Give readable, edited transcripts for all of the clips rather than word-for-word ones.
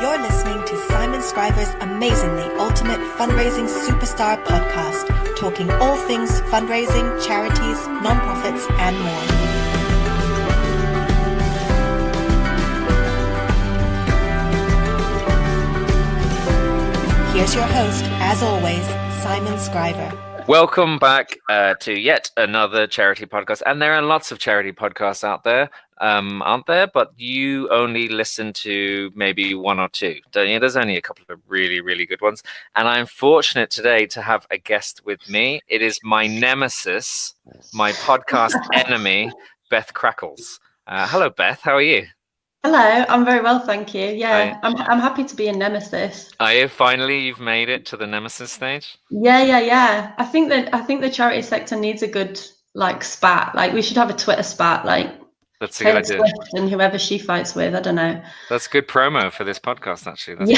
You're listening to Simon Scriver's amazingly ultimate fundraising superstar podcast, talking all things fundraising, charities, nonprofits, and more. Here's your host, as always, Simon Scriver. Welcome back to yet another charity podcast. And there are lots of charity podcasts out there, aren't there? But you only listen to maybe one or two, don't you? There's only a couple of really, really good ones. And I'm fortunate today to have a guest with me. It is my nemesis, my podcast enemy, Beth Crackles. Hello, Beth. How are you? Hello, I'm very well, thank you. Yeah, I'm happy to be a nemesis. Are you? Finally, you've made it to the nemesis stage? Yeah. I think the charity sector needs a good spat. Like we should have a Twitter spat, That's a good idea. Swift and whoever she fights with. I don't know. That's good promo for this podcast, actually. That's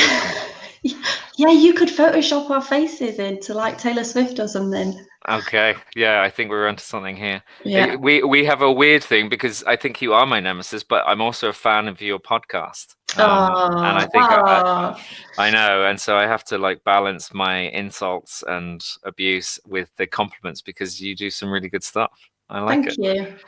yeah, you could Photoshop our faces into Taylor Swift or something. Okay, yeah, I think we're onto something here. Yeah. We have a weird thing because I think you are my nemesis, but I'm also a fan of your podcast. And I think I know, and so I have to balance my insults and abuse with the compliments because you do some really good stuff. I like it.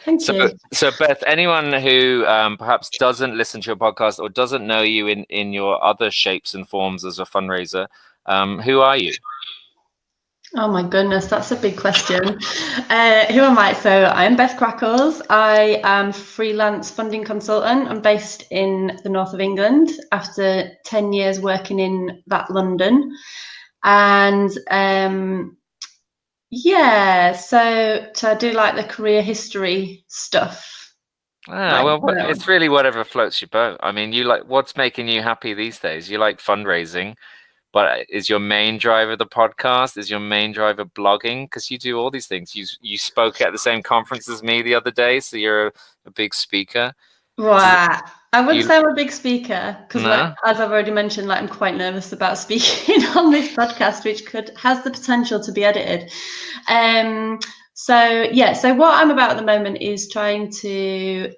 Thank you. So Beth, anyone who perhaps doesn't listen to your podcast or doesn't know you in your other shapes and forms as a fundraiser, who are you? Oh my goodness, that's a big question. Who am I? So I'm Beth Crackles. I am freelance funding consultant. I'm based in the north of England after 10 years working in that London. And so I do the career history stuff. But it's really whatever floats your boat. I mean, what's making you happy these days? You like fundraising. But is your main driver the podcast? Is your main driver blogging? Because you do all these things. You spoke at the same conference as me the other day, so you're a big speaker. Right. I wouldn't say I'm a big speaker because, No? As I've already mentioned, I'm quite nervous about speaking on this podcast, which has the potential to be edited. So what I'm about at the moment is trying to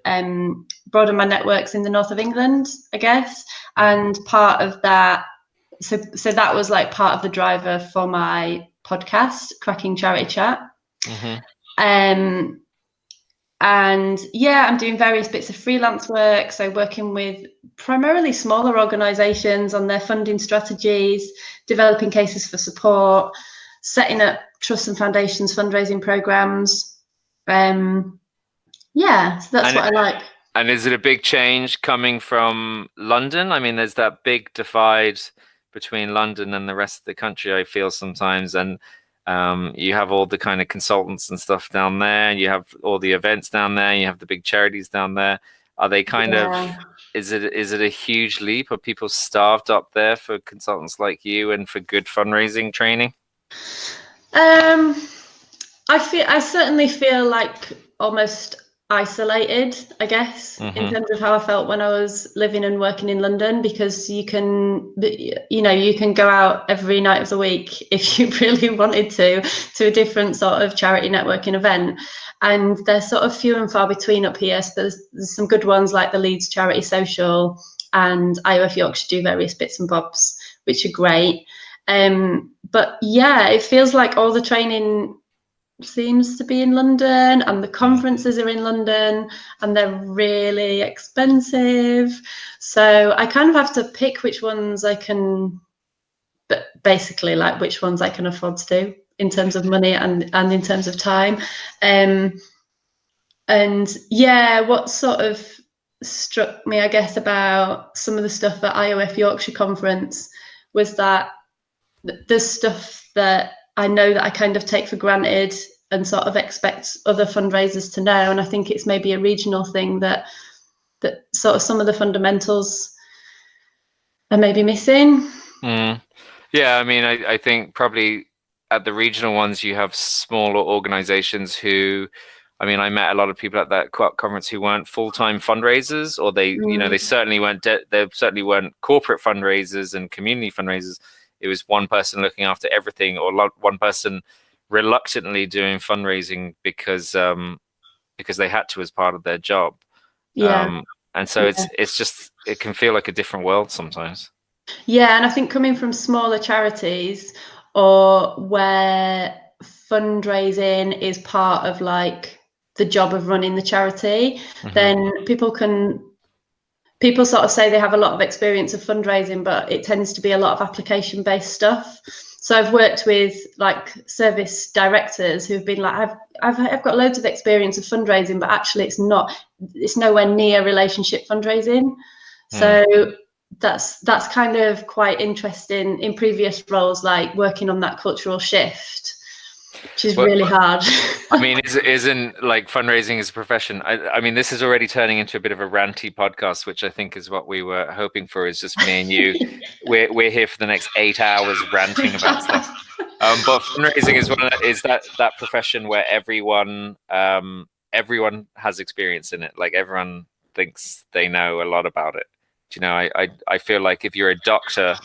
broaden my networks in the north of England, I guess, and part of that. So that was part of the driver for my podcast, Cracking Charity Chat. Mm-hmm. And I'm doing various bits of freelance work. So working with primarily smaller organisations on their funding strategies, developing cases for support, setting up trusts and foundations fundraising programs. So that's what I like. And is it a big change coming from London? I mean, there's that big divide between London and the rest of the country, I feel sometimes, and you have all the kind of consultants and stuff down there, and you have all the events down there, you have the big charities down there. Are they is it a huge leap? Are people starved up there for consultants like you and for good fundraising training? I certainly feel almost isolated, I guess, in terms of how I felt when I was living and working in London, because you can go out every night of the week if you really wanted to a different sort of charity networking event, and they're sort of few and far between up here. So there's some good ones like the Leeds Charity Social and IOF Yorkshire do various bits and bobs, which are great. But it feels like all the training seems to be in London, and the conferences are in London, and they're really expensive. So I kind of have to pick which ones I can, but basically which ones I can afford to do in terms of money and in terms of time. What sort of struck me, I guess, about some of the stuff at IOF Yorkshire conference was that there's stuff that I know that I kind of take for granted and sort of expect other fundraisers to know. And I think it's maybe a regional thing that sort of some of the fundamentals are maybe missing. Yeah, I mean, I think probably at the regional ones, you have smaller organizations who, I mean, I met a lot of people at that conference who weren't full-time fundraisers, or they certainly weren't corporate fundraisers and community fundraisers. It was one person looking after everything, or one person reluctantly doing fundraising because they had to as part of their job. And so it's just, it can feel like a different world sometimes. Yeah, and I think coming from smaller charities or where fundraising is part of like the job of running the charity, then people sort of say they have a lot of experience of fundraising, but it tends to be a lot of application-based stuff. So I've worked with like service directors who've been like, I've got loads of experience of fundraising, but actually it's nowhere near relationship fundraising. So that's kind of quite interesting in previous roles, like working on that cultural shift, which is really hard. I mean, isn't like fundraising as a profession? I mean, this is already turning into a bit of a ranty podcast, which I think is what we were hoping for. Is just me and you. We're here for the next 8 hours ranting about stuff. But fundraising is that profession where everyone has experience in it. Like everyone thinks they know a lot about it. You know, I feel like if you're a doctor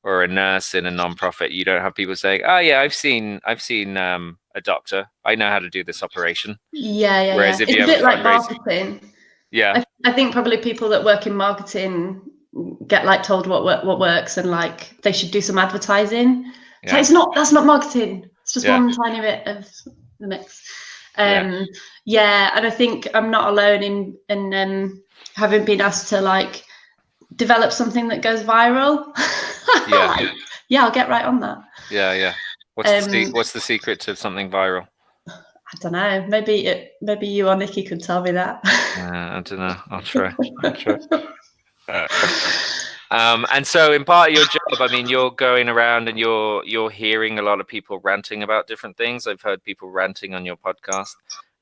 or a nurse in a nonprofit, you don't have people saying, "Oh yeah, I've seen a doctor. I know how to do this operation." Yeah. Whereas if it's you a have bit like marketing. yeah, I think probably people that work in marketing get like told what works and like they should do some advertising. So that's not marketing. It's just one tiny bit of the mix. And I think I'm not alone in having been asked to like develop something that goes viral. I'll get right on that. What's the secret to something viral? I don't know. Maybe you or Nikki could tell me that. I don't know. I'll try. And so in part of your job, I mean, you're going around and you're hearing a lot of people ranting about different things. I've heard people ranting on your podcast.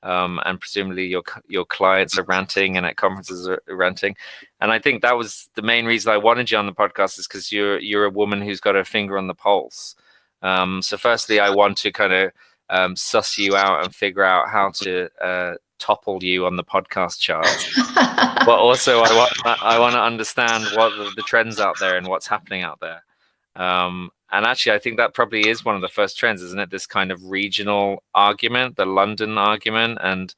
And presumably your clients are ranting and at conferences are ranting. And I think that was the main reason I wanted you on the podcast, is because you're a woman who's got her finger on the pulse. So firstly, I want to kind of suss you out and figure out how to topple you on the podcast charts. But also I want to understand what the trends out there and what's happening out there. And actually, I think that probably is one of the first trends, isn't it? This kind of regional argument, the London argument. And,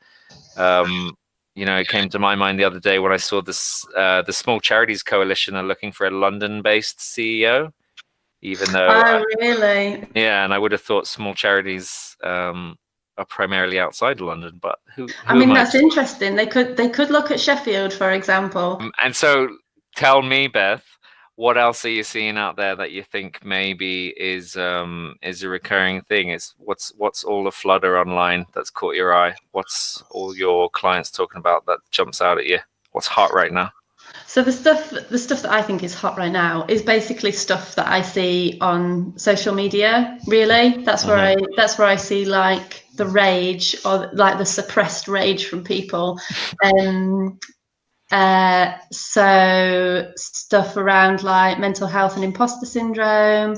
it came to my mind the other day when I saw this, the Small Charities Coalition are looking for a London-based CEO, even though... Oh, really? Yeah, and I would have thought small charities are primarily outside London, but who I mean, that's interesting. They could look at Sheffield, for example. And so tell me, Beth, what else are you seeing out there that you think maybe is a recurring thing? What's all the flutter online that's caught your eye? What's all your clients talking about that jumps out at you? What's hot right now? So the stuff that I think is hot right now is basically stuff that I see on social media. Really, that's where I see like the rage or like the suppressed rage from people. So stuff around like mental health and imposter syndrome,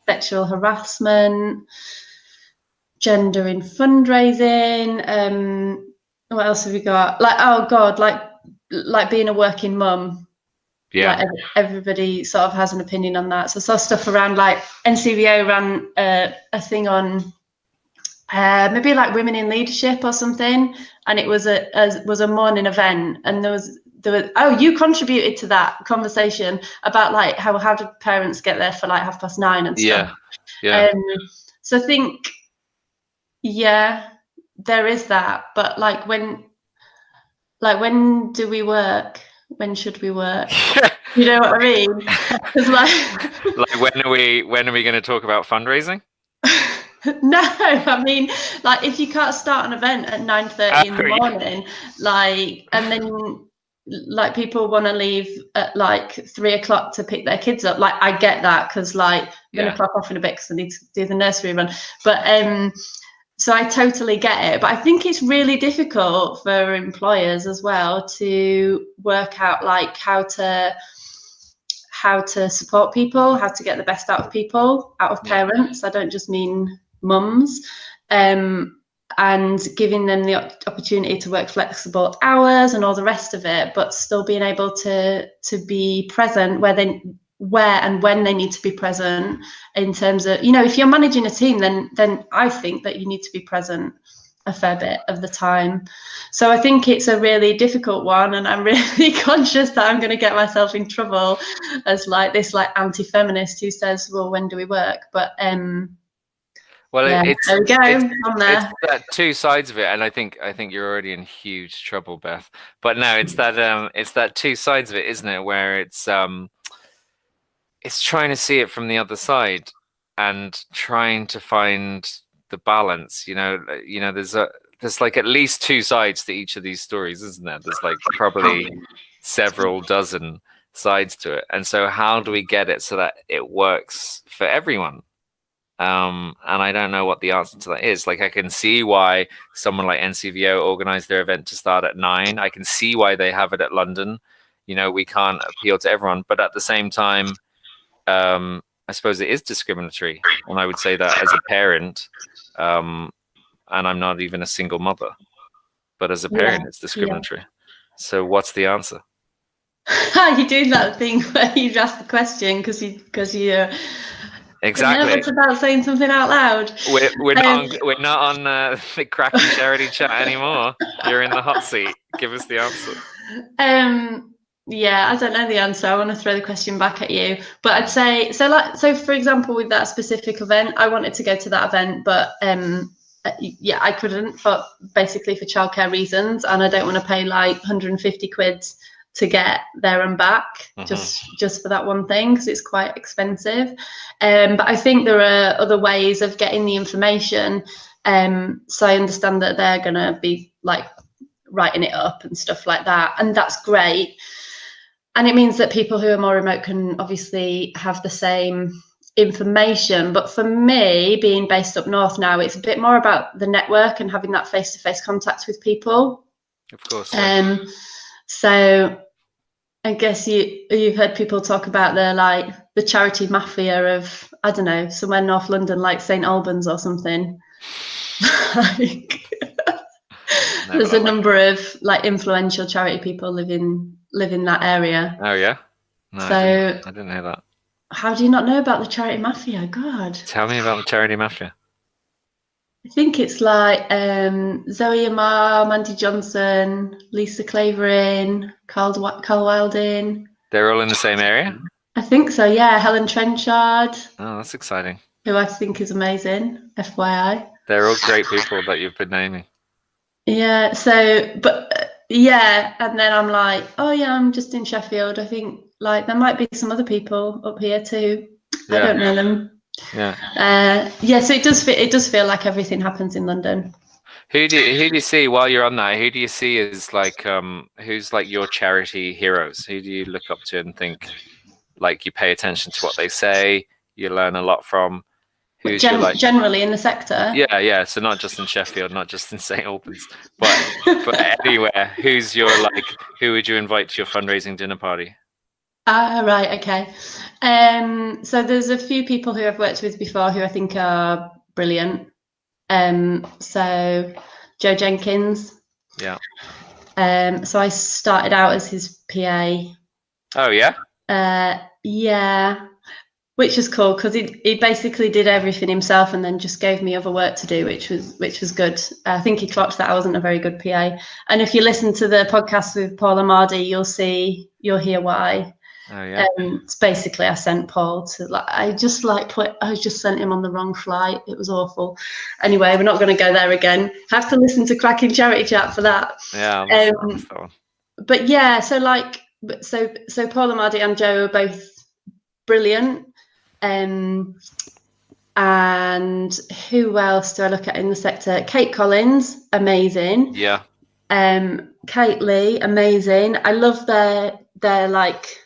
sexual harassment, gender in fundraising. What else have we got? Like, oh God, like being a working mum. Yeah. Like everybody sort of has an opinion on that. So stuff around like NCVO ran a thing on maybe like women in leadership or something, and it was a morning event, and there was you contributed to that conversation about like how did parents get there for like 9:30 and stuff. So I think there is that, but like when do we work? When should we work? You know what I mean? It's like when are we going to talk about fundraising? No, I mean, like if you can't start an event at 9:30 in the morning, like, and then like people want to leave at like 3 o'clock to pick their kids up. Like I get that, because like I'm gonna clock off in a bit because I need to do the nursery run. But so I totally get it. But I think it's really difficult for employers as well to work out like how to support people, how to get the best out of people, out of parents. I don't just mean mums, and giving them the opportunity to work flexible hours and all the rest of it, but still being able to be present where and when they need to be present, in terms of, if you're managing a team, then I think that you need to be present a fair bit of the time. So I think it's a really difficult one, and I'm really conscious that I'm going to get myself in trouble as like this like anti-feminist who says, well, when do we work? But well, yeah, it's there we go. I'm there. it's that two sides of it, and I think you're already in huge trouble, Beth. But no, it's that two sides of it, isn't it? Where it's trying to see it from the other side and trying to find the balance. There's like at least two sides to each of these stories, isn't there? There's like probably several dozen sides to it, and so how do we get it so that it works for everyone? And I don't know what the answer to that is. Like, I can see why someone like NCVO organized their event to start at 9. I can see why they have it at London. We can't appeal to everyone, but at the same time, I suppose it is discriminatory. And I would say that as a parent, and I'm not even a single mother, but as a parent, it's discriminatory. So what's the answer? You do that thing where you ask the question because you're exactly nervous about saying something out loud. We're not on the Crackles charity chat anymore. You're in the hot seat. Give us the answer. Yeah, I don't know the answer. I want to throw the question back at you, but I'd say so. For example, with that specific event, I wanted to go to that event, but I couldn't, for basically for childcare reasons, and I don't want to pay like 150 quid to get there and back just for that one thing, because it's quite expensive. But I think there are other ways of getting the information. So I understand that they're going to be like writing it up and stuff like that, and that's great. And it means that people who are more remote can obviously have the same information. But for me, being based up north now, it's a bit more about the network and having that face-to-face contact with people. Of course. Yeah. So I guess you've heard people talk about the charity mafia of, I don't know, somewhere in North London, like St Albans or something. There's a number of like influential charity people live in that area. Oh yeah. No, so I didn't hear that. How do you not know about the charity mafia? God. Tell me about the charity mafia. I think it's like Zoe Amar, Mandy Johnson, Lisa Clavering, Carl Wilding. They're all in the same area? I think so, yeah. Helen Trenchard. Oh, that's exciting. Who I think is amazing, FYI. They're all great people that you've been naming. Yeah, so, but yeah, and then I'm like, oh yeah, I'm just in Sheffield. I think like there might be some other people up here too. Yeah. I don't know them. Yeah. So it does feel like everything happens in London. Who do you see while you're on that? Who do you see as like who's like your charity heroes? Who do you look up to and think like you pay attention to what they say, you learn a lot from? Who's generally in the sector? Yeah. So not just in Sheffield, not just in St Albans, but anywhere. Who would you invite to your fundraising dinner party? Right, okay. So there's a few people who I've worked with before who I think are brilliant. So Joe Jenkins. Yeah. So I started out as his PA. Oh yeah? Yeah. Which was cool because he basically did everything himself and then just gave me other work to do, which was good. I think he clocked that I wasn't a very good PA. And if you listen to the podcast with Paul Amardi, you'll hear why. Oh yeah. It's basically I sent Paul to I just sent him on the wrong flight. It was awful. Anyway, we're not going to go there again. Have to listen to Cracking Charity Chat for that. Yeah. But yeah, so Paul Amardi and Joe are both brilliant. And who else do I look at in the sector? Kate Collins, amazing. Yeah. Kate Lee, amazing. I love their like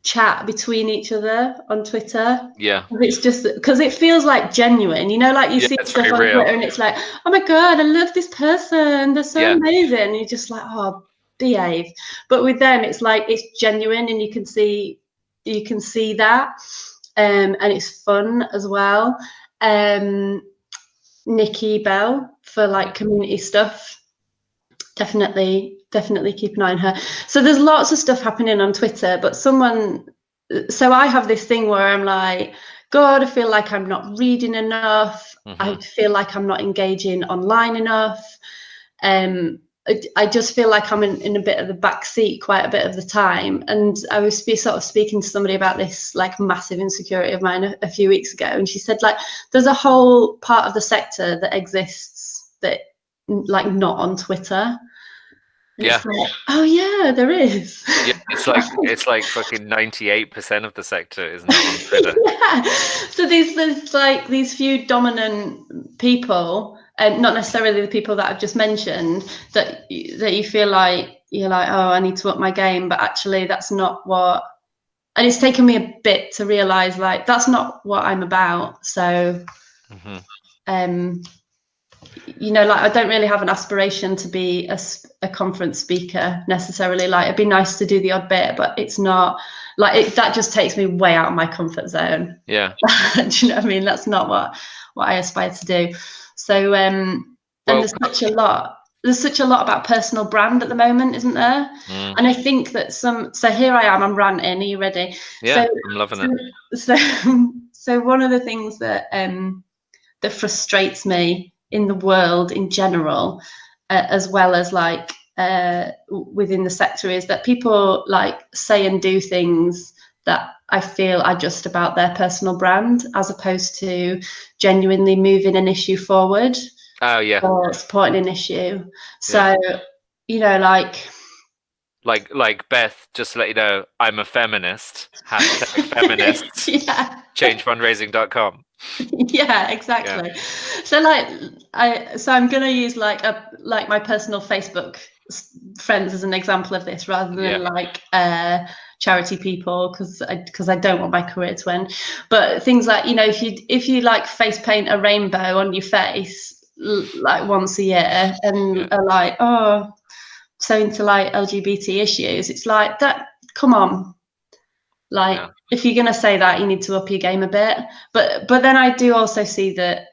chat between each other on Twitter. Yeah. It's just because it feels like genuine, like you see stuff on Twitter and it's like, oh my God, I love this person. They're so amazing. And you're just like, oh, behave. But with them, it's like, it's genuine and you can see that. And it's fun as well. Nikki Bell for like community stuff. Definitely keep an eye on her. So there's lots of stuff happening on Twitter, but so I have this thing where I'm like, God, I feel like I'm not reading enough. Mm-hmm. I feel like I'm not engaging online enough. I just feel like I'm in a bit of the back seat quite a bit of the time. And I was sort of speaking to somebody about this like massive insecurity of mine a few weeks ago. And she said, like, there's a whole part of the sector that exists that like not on Twitter. And Yeah. it's like, oh yeah, there is. Yeah, it's like fucking 98% of the sector is not on Twitter. Yeah. So there's like these few dominant people, and not necessarily the people that I've just mentioned, that you feel like you're like, oh, I need to up my game, but actually that's not what. And it's taken me a bit to realize like that's not what I'm about. So, like I don't really have an aspiration to be a conference speaker necessarily. Like it'd be nice to do the odd bit, but it's not like that just takes me way out of my comfort zone. Yeah. Do you know what I mean? That's not what I aspire to do. So and there's such a lot about personal brand at the moment, isn't there? And I think that so here I am, I'm ranting. Are you ready? Yeah, I'm loving it. So one of the things that that frustrates me in the world in general, as well as like within the sector, is that people like say and do things that I feel are just about their personal brand, as opposed to genuinely moving an issue forward. Oh yeah. Or supporting an issue. So, like Beth, just to let you know, I'm a feminist. #feminists. Yeah. Changefundraising.com. Yeah, exactly. Yeah. So I'm gonna use like my personal Facebook friends as an example of this, rather than like charity people, because I don't want my career to end. But things like, if you like face paint a rainbow on your face like once a year and are like, oh, so into like LGBT issues, it's like that. Come on. Like, if you're going to say that, you need to up your game a bit. But then I do also see that,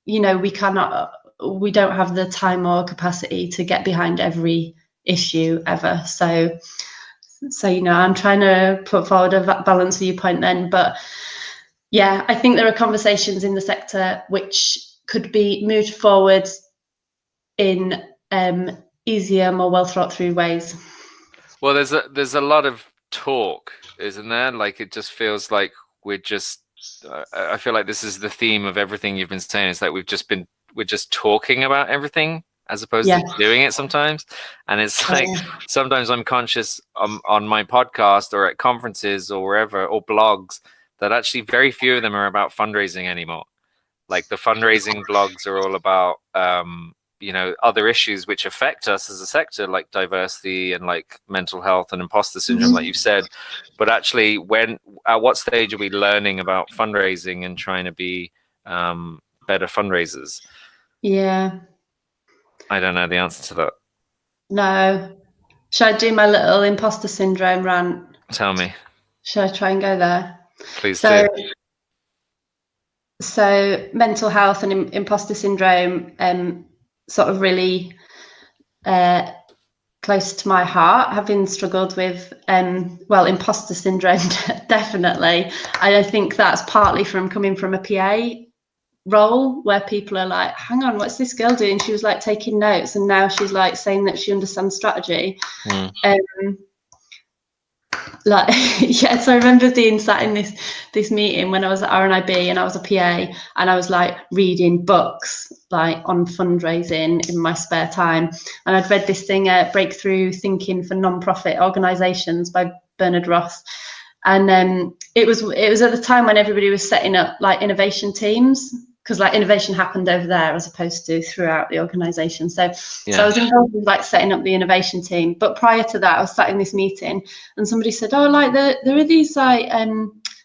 we don't have the time or capacity to get behind every issue ever. So I'm trying to put forward a balanced viewpoint then. But yeah, I think there are conversations in the sector which could be moved forward in easier, more well thought through ways. Well, there's a lot of talk, isn't there? Like it just feels like we're just I feel like this is the theme of everything you've been saying, is that we're just talking about everything as opposed to doing it sometimes. And it's like sometimes I'm conscious on my podcast or at conferences or wherever, or blogs, that actually very few of them are about fundraising anymore. Like the fundraising blogs are all about other issues which affect us as a sector, like diversity and like mental health and imposter syndrome, like you've said. But actually, at what stage are we learning about fundraising and trying to be better fundraisers? Yeah. I don't know the answer to that. No. Should I do my little imposter syndrome rant? Tell me. Should I try and go there? Please do. So mental health and imposter syndrome sort of really close to my heart, having struggled with imposter syndrome definitely. I think that's partly from coming from a PA role, where people are like, hang on, what's this girl doing? She was like taking notes, and now she's like saying that she understands strategy. So I remember being sat in this meeting when I was at RNIB, and I was a PA, and I was like reading books like on fundraising in my spare time, and I'd read this thing, Breakthrough Thinking for Non-Profit Organizations by Bernard Ross, and it was at the time when everybody was setting up like innovation teams, because like innovation happened over there as opposed to throughout the organization. So I was involved with like setting up the innovation team. But prior to that, I was sat in this meeting, and somebody said, oh, like there are these like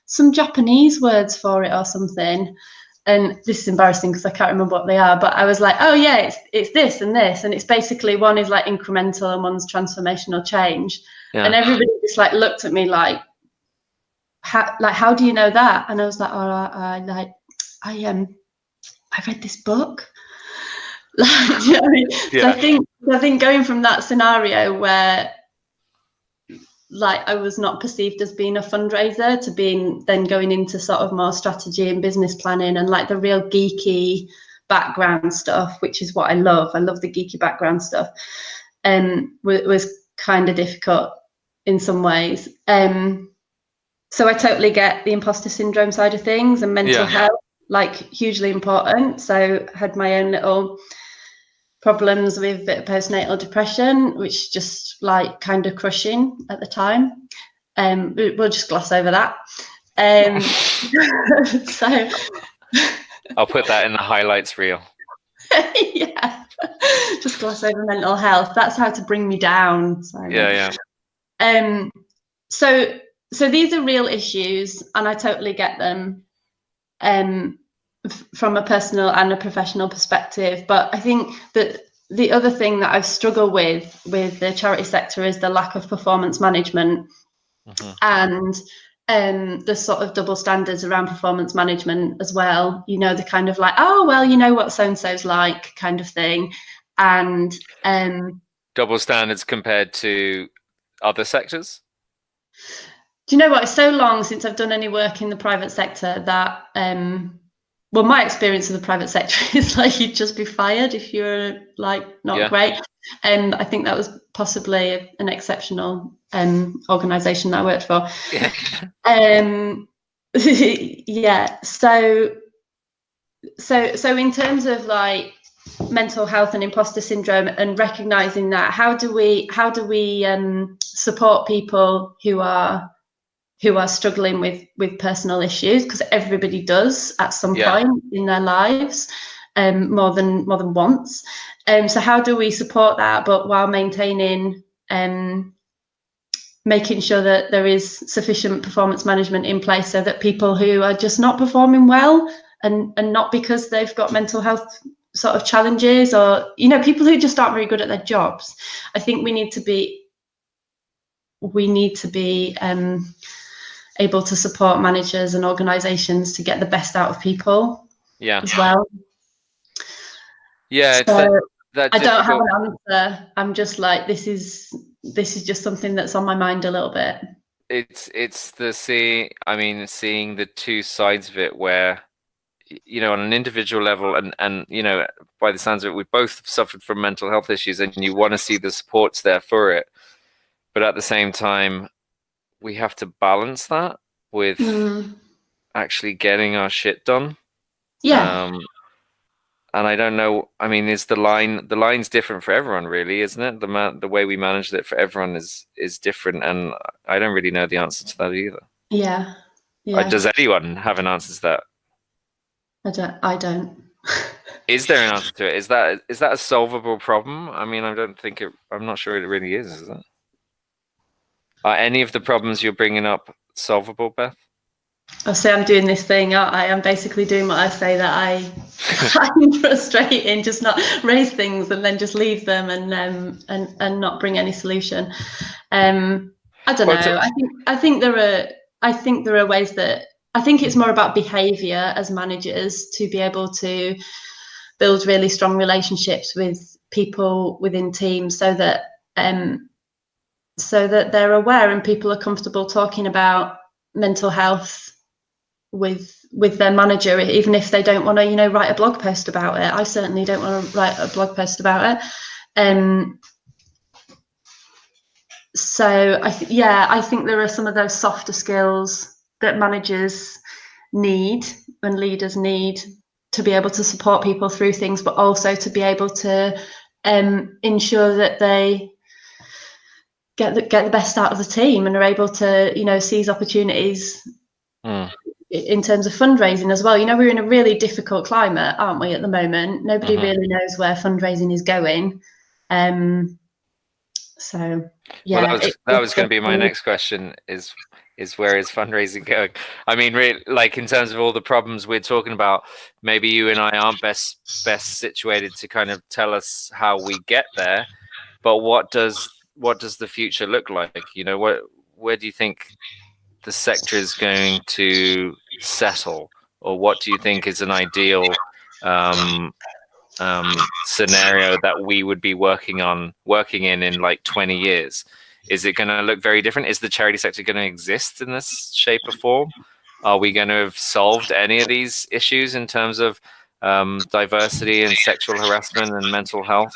some Japanese words for it or something. And this is embarrassing because I can't remember what they are, but I was like, oh yeah, it's this and this. And it's basically, one is like incremental and one's transformational change. Yeah. And everybody just like looked at me like, how do you know that? And I was like, I read this book. Like, you know what I mean? So I think going from that scenario where like I was not perceived as being a fundraiser to being then going into sort of more strategy and business planning and like the real geeky background stuff, which is what I love. I love the geeky background stuff. Was kind of difficult in some ways. So I totally get the imposter syndrome side of things, and mental health, like hugely important. So I had my own little problems with a bit of postnatal depression, which just like kind of crushing at the time. We'll just gloss over that. So I'll put that in the highlights reel. Yeah, just gloss over mental health. That's how to bring me down. So, yeah. So these are real issues, and I totally get them from a personal and a professional perspective. But I think that the other thing that I've struggled with the charity sector is the lack of performance management, and the sort of double standards around performance management as well. You know, the kind of like, oh, well, you know what so-and-so's like kind of thing. And double standards compared to other sectors? Do you know what? It's so long since I've done any work in the private sector that, well, my experience of the private sector is like you'd just be fired if you're like not great. And I think that was possibly an exceptional organisation that I worked for. Yeah. So in terms of like mental health and imposter syndrome and recognising that, how do we support people who are struggling with personal issues, because everybody does at some point in their lives, more than once. So how do we support that, but while maintaining making sure that there is sufficient performance management in place so that people who are just not performing well and not because they've got mental health sort of challenges, or, you know, people who just aren't very good at their jobs. I think we need to be able to support managers and organizations to get the best out of people as well. Yeah, so that I don't have an answer. I'm just like, this is just something that's on my mind a little bit. It's seeing the two sides of it, where, you know, on an individual level, and you know, by the sounds of it, we both suffered from mental health issues, and you want to see the supports there for it, but at the same time we have to balance that with actually getting our shit done. And I don't know, I mean, is the line's different for everyone, really, isn't it? The way we manage it for everyone is different, and I don't really know the answer to that either. Yeah. Does anyone have an answer to that? I don't. Is there an answer to it? Is that a solvable problem? I mean, I'm not sure it really is it? Are any of the problems you're bringing up solvable, Beth? I'll say I'm doing this thing, aren't I? I'm basically doing what I say that I'm frustrating, just not raise things and then just leave them and not bring any solution. I don't know. I think there are ways that, I think it's more about behaviour as managers to be able to build really strong relationships with people within teams, so that they're aware and people are comfortable talking about mental health with their manager, even if they don't want to, you know, write a blog post about it. I certainly don't want to write a blog post about it. So I think there are some of those softer skills that managers need and leaders need to be able to support people through things, but also to be able to ensure that they get the best out of the team and are able to, you know, seize opportunities in terms of fundraising as well. You know, we're in a really difficult climate, aren't we, at the moment? Nobody really knows where fundraising is going. So yeah. Well, that was going to be my next question, is where is fundraising going? I mean, really, like, in terms of all the problems we're talking about, maybe you and I aren't best situated to kind of tell us how we get there, but what does the future look like? You know, where do you think the sector is going to settle, or what do you think is an ideal scenario that we would be working in like 20 years? Is it going to look very different? Is the charity sector going to exist in this shape or form? Are we going to have solved any of these issues in terms of diversity and sexual harassment and mental health?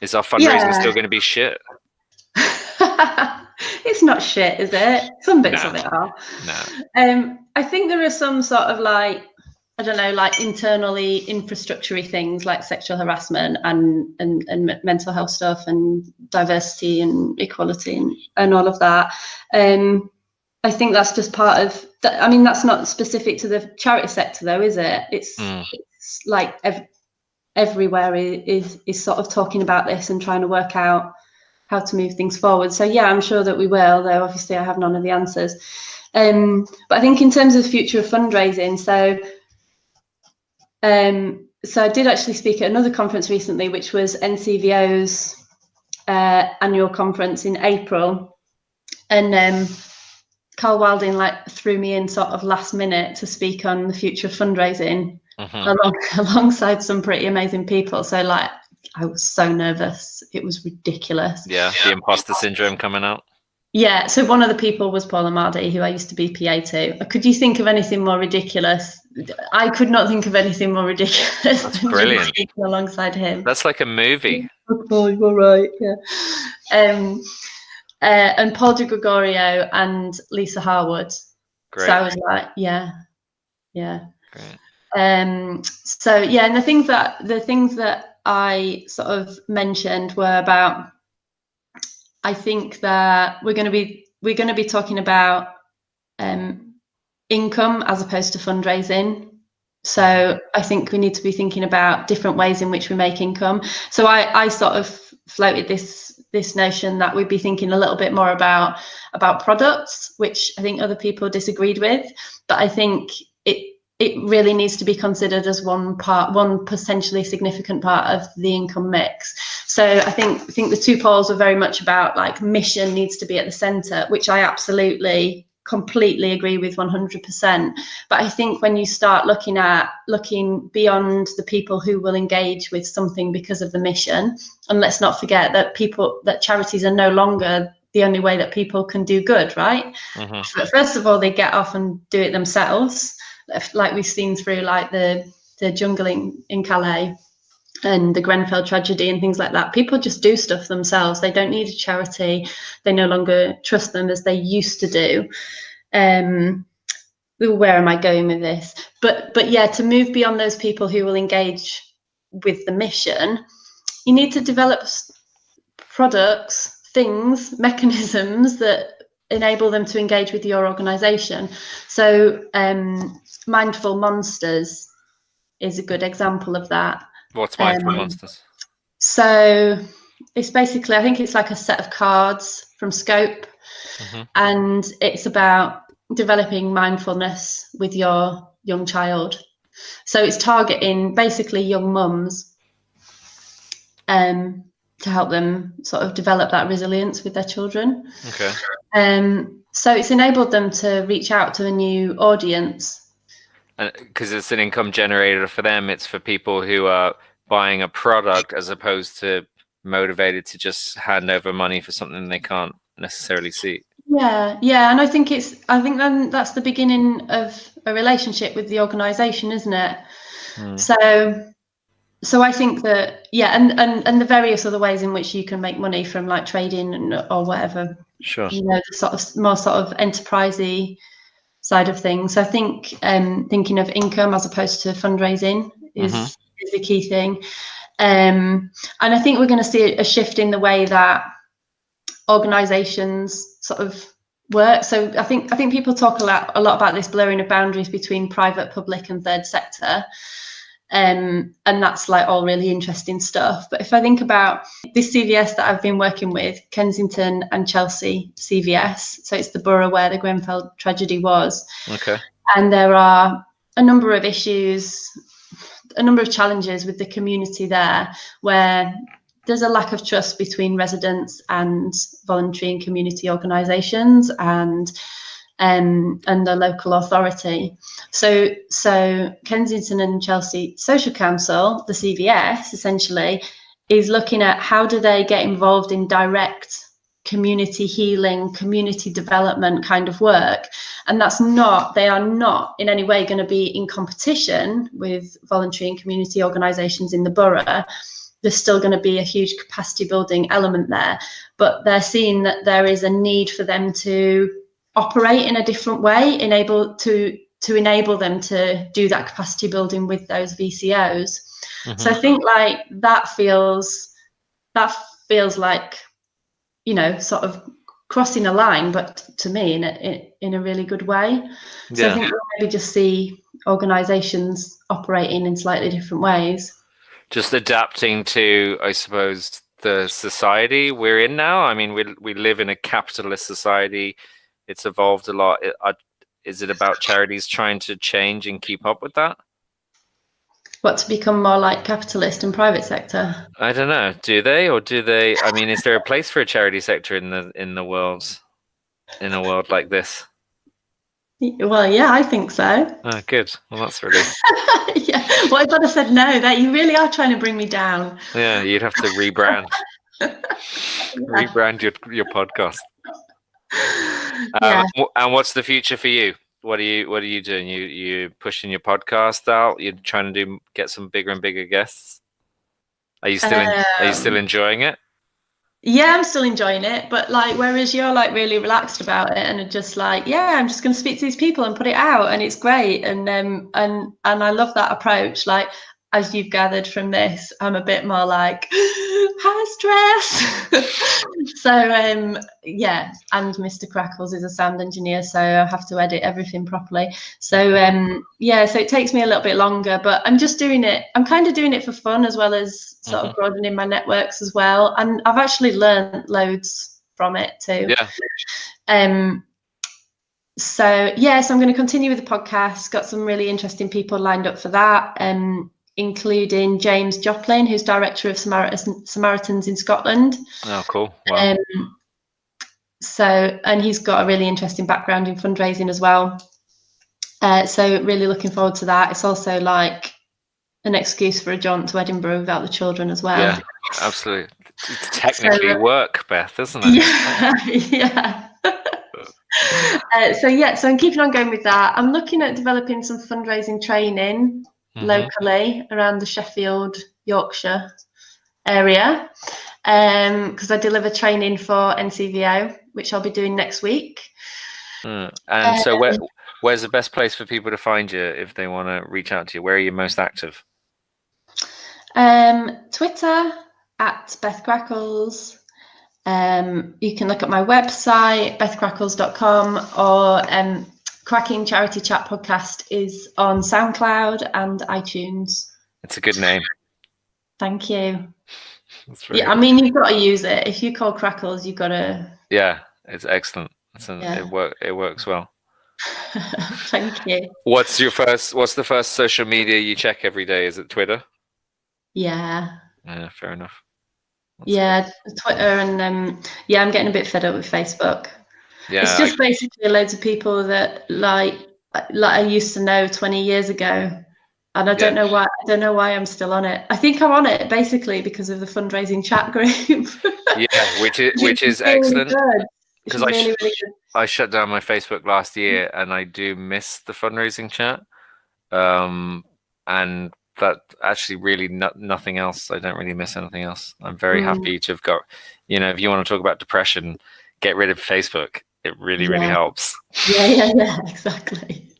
Is our fundraising still going to be shit? It's not shit, is it? Some bits of it are. No. I think there are some sort of like, I don't know, like internally infrastructure-y things like sexual harassment and mental health stuff and diversity and equality and all of that. I think that's just part of that. I mean, that's not specific to the charity sector though, is it? It's like everywhere is sort of talking about this and trying to work out how to move things forward. So yeah, I'm sure that we will, though obviously I have none of the answers. But I think in terms of the future of fundraising, so I did actually speak at another conference recently, which was NCVO's annual conference in April, and Carl Wilding like threw me in sort of last minute to speak on the future of fundraising alongside some pretty amazing people. So like I was so nervous, it was ridiculous. Yeah, the imposter syndrome coming out. Yeah, so one of the people was Paul Amardi, who I used to be PA to. Could you think of anything more ridiculous? I could not think of anything more ridiculous. That's brilliant. Speaking alongside him. That's like a movie. Oh, you're right. Yeah. And Paul de Gregorio and Lisa Harwood. Great. So I was like, yeah. Great. So yeah, and the things that I sort of mentioned were about, I think that we're going to be talking about income as opposed to fundraising. So I think we need to be thinking about different ways in which we make income. So I sort of floated this notion that we'd be thinking a little bit more about products, which I think other people disagreed with, but I think it really needs to be considered as one potentially significant part of the income mix. So I think the two polls are very much about like mission needs to be at the center, which I absolutely completely agree with 100%. But I think when you start looking beyond the people who will engage with something because of the mission, and let's not forget that charities are no longer the only way that people can do good, right? But first of all, they get off and do it themselves, like we've seen through like the jungle in Calais and the Grenfell tragedy and things like that. People just do stuff themselves. They don't need a charity. They no longer trust them as they used to do. Where am I going with this? But yeah, to move beyond those people who will engage with the mission, you need to develop products, things, mechanisms that enable them to engage with your organization. So Mindful Monsters is a good example of that. What's Mindful Monsters? So it's basically, I think it's like a set of cards from Scope, and it's about developing mindfulness with your young child. So it's targeting basically young mums to help them sort of develop that resilience with their children. Okay. So it's enabled them to reach out to a new audience. Because it's an income generator for them, it's for people who are buying a product as opposed to motivated to just hand over money for something they can't necessarily see. Yeah, and I think then that's the beginning of a relationship with the organization, isn't it? So I think that, yeah, and the various other ways in which you can make money from like trading or whatever. Sure. You know, the sort of more sort of enterprisey side of things. So I think thinking of income as opposed to fundraising is the key thing. And I think we're going to see a shift in the way that organizations sort of work. So I think people talk a lot about this blurring of boundaries between private, public and third sector. And that's like all really interesting stuff. But if I think about this CVS that I've been working with, Kensington and Chelsea CVS, so it's the borough where the Grenfell tragedy was. Okay. And there are a number of issues, a number of challenges with the community there, where there's a lack of trust between residents and voluntary and community organisations and the local authority. So Kensington and Chelsea Social Council, the CVS, essentially, is looking at how do they get involved in direct community healing, community development kind of work. And they are not in any way going to be in competition with voluntary and community organisations in the borough. There's still going to be a huge capacity building element there, but they're seeing that there is a need for them to operate in a different way, to enable them to do that capacity building with those VCOs. Mm-hmm. So I think like that feels like, you know, sort of crossing a line, but to me in a really good way. So yeah. I think we'll maybe just see organisations operating in slightly different ways. Just adapting to, I suppose, the society we're in now. I mean, we live in a capitalist society. It's evolved a lot. Is it about charities trying to change and keep up with that? What, to become more like capitalist and private sector? I don't know. Do they? I mean, is there a place for a charity sector in the world, in a world like this? Well, yeah, I think so. Oh, good. Well, that's really... Yeah. Well, I thought I said no. That you really are trying to bring me down. Yeah, you'd have to rebrand. Rebrand your podcast. Yeah. And what's the future for you? What are you doing? You pushing your podcast out? You're trying to get some bigger and bigger guests? Are you still enjoying it? Yeah, I'm still enjoying it, but like, whereas you're like really relaxed about it and are just like, yeah, I'm just going to speak to these people and put it out, and it's great, and I love that approach. Like, as you've gathered from this, I'm a bit more like high stress. So yeah, and Mr. Crackles is a sound engineer, so I have to edit everything properly. So yeah, so it takes me a little bit longer, but I'm just doing it. I'm kind of doing it for fun as well as sort of broadening my networks as well. And I've actually learned loads from it too. Yeah. So yeah, so I'm going to continue with the podcast. Got some really interesting people lined up for that. Including James Joplin, who's director of Samaritans in Scotland. Oh, cool. Wow. And he's got a really interesting background in fundraising as well. So really looking forward to that. It's also like an excuse for a jaunt to Edinburgh without the children as well. Yeah, absolutely. It's technically work, Beth, isn't it? Yeah. Yeah. So I'm keeping on going with that. I'm looking at developing some fundraising training locally around the Sheffield, Yorkshire area, because I deliver training for NCVO, which I'll be doing next week. And so where's the best place for people to find you if they want to reach out to you? Where are you most active? Twitter at Beth Crackles. You can look at my website, bethcrackles.com, or Cracking Charity Chat podcast is on SoundCloud and iTunes. It's a good name. Thank you. That's really I mean, you've got to use it. If you call Crackles, you've got to. Yeah, it's excellent. It works well. Thank you. What's the first social media you check every day? Is it Twitter? Yeah. Yeah, fair enough. That's Twitter, and I'm getting a bit fed up with Facebook. Yeah, it's just basically loads of people that like I used to know 20 years ago, and I don't know why. I don't know why I'm still on it. I think I'm on it basically because of the fundraising chat group. Yeah, which is excellent. Because really I shut down my Facebook last year, and I do miss the fundraising chat. And that actually really nothing else. I don't really miss anything else. I'm very happy to have got. If you want to talk about depression, get rid of Facebook. It really helps. Yeah, exactly.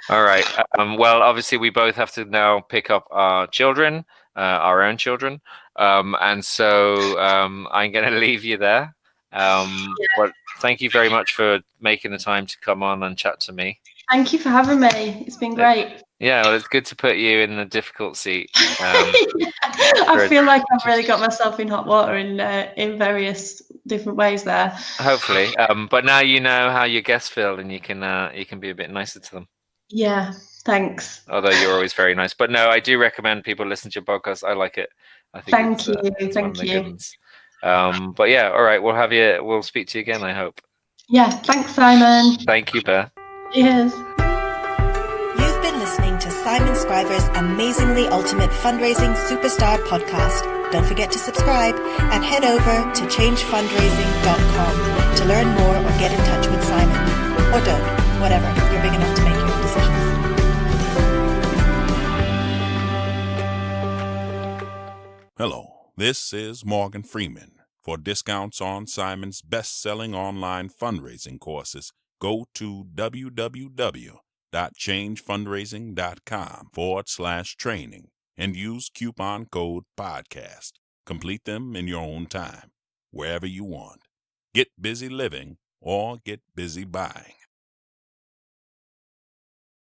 All right. Well, obviously, we both have to now pick up our children, our own children. And so I'm going to leave you there. But thank you very much for making the time to come on and chat to me. Thank you for having me. It's been great. Yeah, well, it's good to put you in the difficult seat. I feel like I've really got myself in hot water in various different ways there. Hopefully, but now you know how your guests feel, and you can be a bit nicer to them. Yeah, thanks. Although you're always very nice, but no, I do recommend people listen to your podcast. I like it. I think Thank you. But yeah, all right, we'll speak to you again, I hope. Yeah, thanks, Simon. Thank you, Beth. Cheers. Listening to Simon Scriver's Amazingly Ultimate Fundraising Superstar podcast. Don't forget to subscribe and head over to changefundraising.com to learn more or get in touch with Simon. Or don't, whatever, you're big enough to make your own decisions. Hello, this is Morgan Freeman. For discounts on Simon's best-selling online fundraising courses, go to www.changefundraising.com/training and use coupon code podcast. Complete them in your own time, wherever you want. Get busy living or get busy buying.